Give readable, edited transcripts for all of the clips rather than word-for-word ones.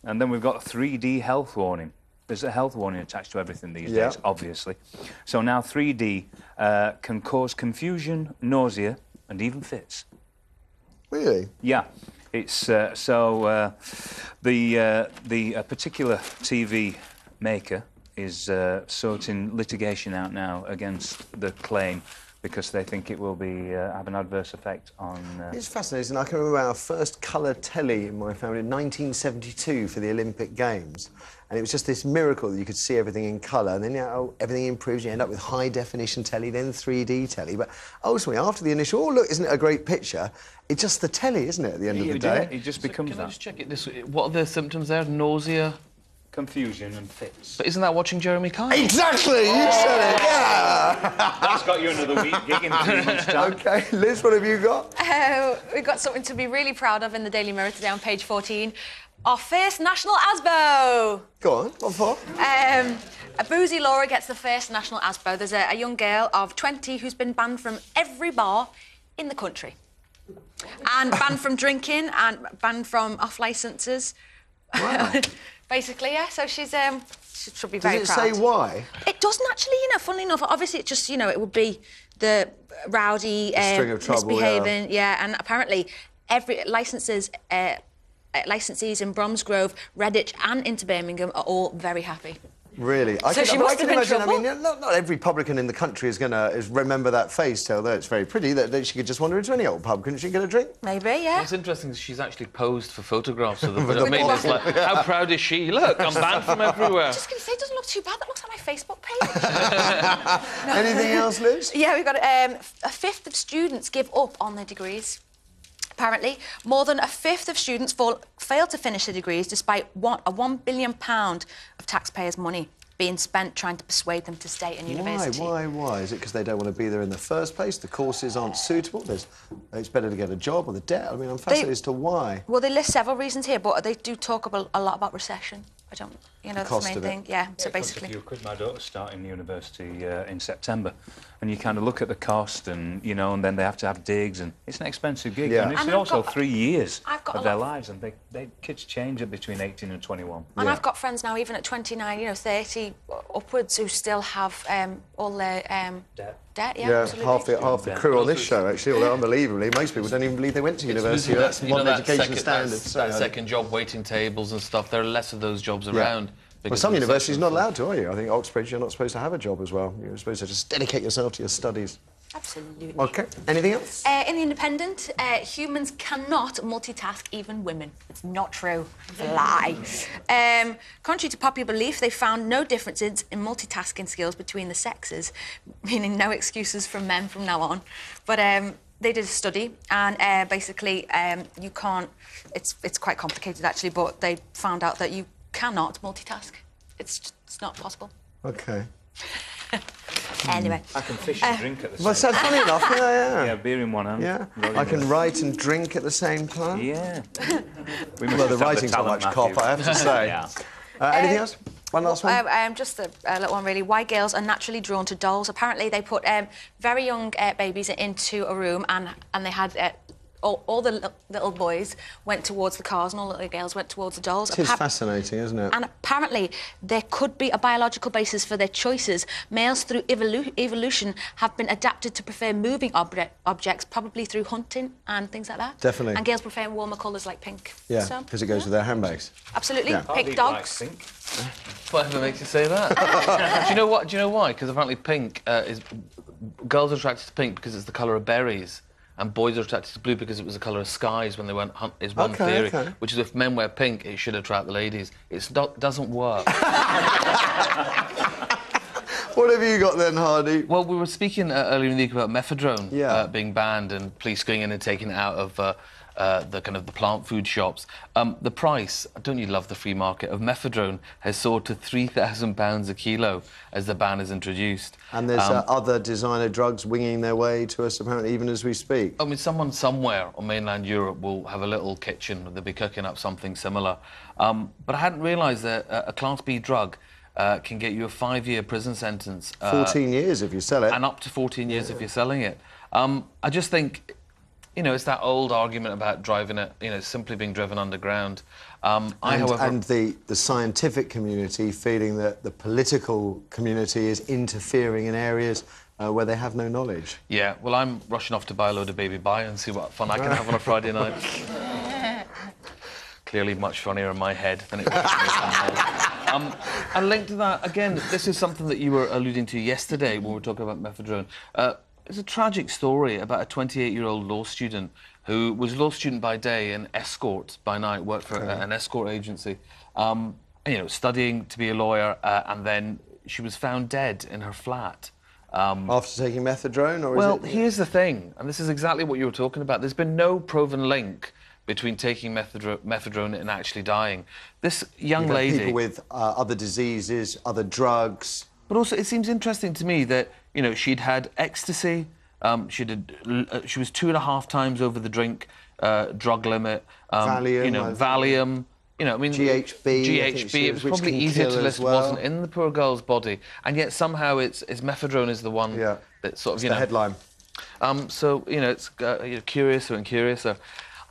And then we've got a 3D health warning. There's a health warning attached to everything these days, obviously. So now 3D can cause confusion, nausea, and even fits. Really? Yeah. It's the particular TV maker is sought in litigation out now against the claim because they think it will be have an adverse effect on... It's fascinating. I can remember our first colour telly in my family in 1972 for the Olympic Games. And it was just this miracle that you could see everything in colour. And then everything improves. You end up with high-definition telly, then 3D telly. But ultimately, after the initial, oh, look, isn't it a great picture? It's just the telly, isn't it, at the end of the day? It just becomes that. Can I just check it this way? What are the symptoms there? Nausea? Confusion and fits. But isn't that watching Jeremy Kyle? Exactly! You said it, yeah! That's got you another week gig in 3 months' time. OK, Liz, what have you got? We've got something to be really proud of in the Daily Mirror today on page 14. Our first national ASBO! Go on, what for? A boozy Laura gets the first national ASBO. There's a young girl of 20 who's been banned from every bar in the country. And banned from drinking and banned from off licences. Wow. Basically, yeah, so she should be very proud. Does it say why? It doesn't actually, you know, funnily enough. Obviously, it just, you know, it would be the rowdy, string of trouble, misbehaving, yeah, and apparently every licensees in Bromsgrove, Redditch and into Birmingham are all very happy. Really? So she must have been imagine, trouble. I mean, not every publican in the country is going to remember that face, although it's very pretty, that she could just wander into any old pub, couldn't she, get a drink? Maybe, yeah. What's interesting is she's actually posed for photographs of them. But I mean, it's like, how proud is she? Look, I'm banned from everywhere. I was just going to say, it doesn't look too bad. That looks like my Facebook page. No. Anything else, Liz? Yeah, we've got a fifth of students give up on their degrees. Apparently, more than a fifth of students fail to finish their degrees despite a £1 billion of taxpayers' money being spent trying to persuade them to stay in university. Why? Is it because they don't want to be there in the first place? The courses aren't suitable? It's better to get a job or the debt? I mean, I'm fascinated as to why. Well, they list several reasons here, but they do talk a lot about recession. I don't... You know, that's the main thing. Yeah, so basically... A few quid. My daughter's starting university in September, and you kind of look at the cost and, you know, and then they have to have digs, and it's an expensive gig. Yeah. And it's also 3 years of their of... lives, and kids change it between 18 and 21. And I've got friends now, even at 29, you know, 30 upwards, who still have all their... Debt, yeah, absolutely. Half the crew on this show, actually, although unbelievably, most people don't even believe they went to university. That's modern education standards. That second job, waiting tables and stuff, there are less of those jobs around. Well, some universities are not allowed to, are you? I think Oxbridge, you're not supposed to have a job as well. You're supposed to just dedicate yourself to your studies. Absolutely. OK. Anything else? In The Independent, humans cannot multitask, even women. It's not true. It's a lie. Contrary to popular belief, they found no differences in multitasking skills between the sexes, meaning no excuses from men from now on. But they did a study, and basically, you can't... It's quite complicated, actually, but they found out that you cannot multitask. It's not possible. OK. Anyway. I can fish and drink at the same time. Well, sounds funny enough, yeah. Yeah, beer in one hand. Yeah. I can write and drink at the same time. Yeah. Well, the writing's not much cop, I have to say. Yeah. Anything else? One last one? Just a little one, really. Why girls are naturally drawn to dolls. Apparently, they put very young babies into a room, and they had... all the little boys went towards the cars and all the little girls went towards the dolls. It is fascinating, isn't it? And apparently there could be a biological basis for their choices. Males, through evolution, have been adapted to prefer moving objects, probably through hunting and things like that. Definitely. And girls prefer warmer colours like pink. Yeah, because it goes with their handbags. Absolutely. Yeah. Pink dogs. Like pink. Whatever makes you say that? Do you know what? Do you know why? Because apparently pink is... Girls are attracted to pink because it's the colour of berries. And boys are attracted to blue because it was the colour of skies when they went hunt, is one theory. Which is if men wear pink, it should attract the ladies. It doesn't work. What have you got then, Hardy? Well, we were speaking earlier in the week about mephedrone being banned and police going in and taking it out of the plant food shops. The price, don't you love the free market, of mephedrone has soared to £3,000 a kilo as the ban is introduced. And there's other designer drugs winging their way to us, apparently, even as we speak. I mean, someone somewhere on mainland Europe will have a little kitchen, they'll be cooking up something similar. But I hadn't realised that a Class B drug can get you a 5-year prison sentence. 14 years if you sell it. And up to 14 years if you're selling it. I just think... You know, it's that old argument about driving it, you know, simply being driven underground. And the scientific community feeling that the political community is interfering in areas where they have no knowledge. Yeah, well, I'm rushing off to buy a load of baby bio and see what fun I can have on a Friday night. Clearly much funnier in my head than it was in my head. And linked to that, again, this is something that you were alluding to yesterday when we were talking about methadone. It's a tragic story about a 28-year-old law student who was a law student by day and escort by night, worked for an escort agency, you know, studying to be a lawyer, and then she was found dead in her flat. After taking methadone, or well, is it... here's the thing, and this is exactly what you were talking about. There's been no proven link between taking methadone and actually dying. This young lady... people with other diseases, other drugs... But also, it seems interesting to me that, you know, she'd had ecstasy, she was 2.5 times over the drink drug limit. Valium. You know, Valium. You know, I mean... GHB. It was probably easier to list wasn't in the poor girl's body. And yet somehow it's methadone is the one that sort of, you know... the headline. So, you know, it's curiouser and curiouser.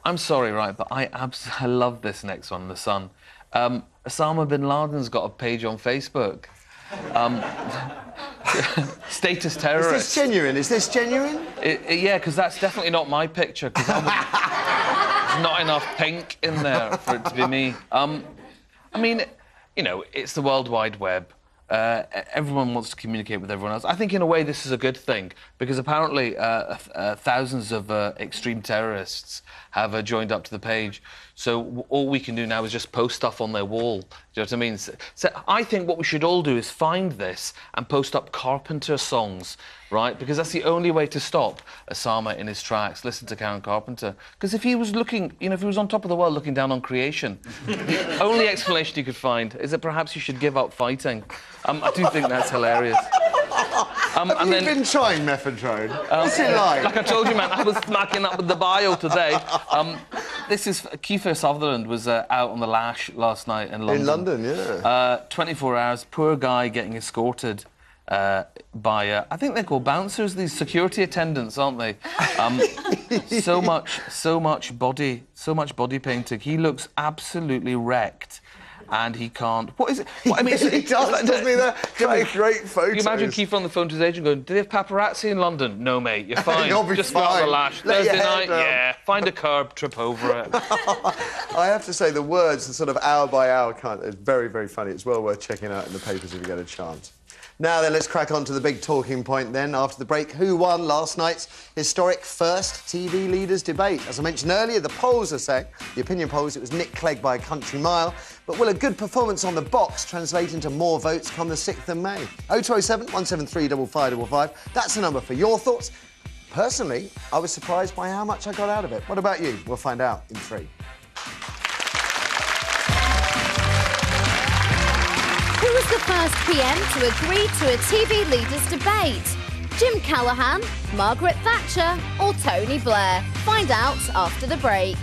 I'm sorry, right, but I love this next one, The Sun. Osama bin Laden's got a page on Facebook. Status terrorist. Is this genuine? Is this genuine? Yeah, because that's definitely not my picture, because there's not enough pink in there for it to be me. I mean, you know, it's the World Wide Web. Everyone wants to communicate with everyone else. I think, in a way, this is a good thing, because apparently thousands of extreme terrorists have joined up to the page. So all we can do now is just post stuff on their wall. Do you know what I mean? So I think what we should all do is find this and post up Carpenter songs, right? Because that's the only way to stop Osama in his tracks. Listen to Karen Carpenter. Because if he was looking, you know, if he was on top of the world looking down on creation, the only explanation he could find is that perhaps you should give up fighting. I do think that's hilarious. Have you been trying methadone? What's it like? Like I told you, man, I was smacking up with the bio today. This is... Kiefer Sutherland was out on the lash last night in London. In London, yeah. 24 hours, poor guy getting escorted by... I think they're called bouncers, these security attendants, aren't they? so much body painting. He looks absolutely wrecked. And he can't... What is it? What, I mean, he doesn't he? They're great photos. You imagine Kiefer on the phone to his agent going, do they have paparazzi in London? No, mate, you're fine. You'll be Just fine. start the lash. Thursday night, yeah. Find a curb, trip over it. I have to say, the words, the sort of hour by hour kind, it's very, very funny. It's well worth checking out in the papers if you get a chance. Now then, let's crack on to the big talking point then. After the break, who won last night's historic first TV leaders debate? As I mentioned earlier, the polls are saying, the opinion polls, it was Nick Clegg by a country mile. But will a good performance on the box translate into more votes come the 6th of May? 0207 173 5555. That's the number for your thoughts. Personally, I was surprised by how much I got out of it. What about you? We'll find out in 3. Who was the first PM to agree to a TV leaders debate? Jim Callaghan, Margaret Thatcher or Tony Blair? Find out after the break.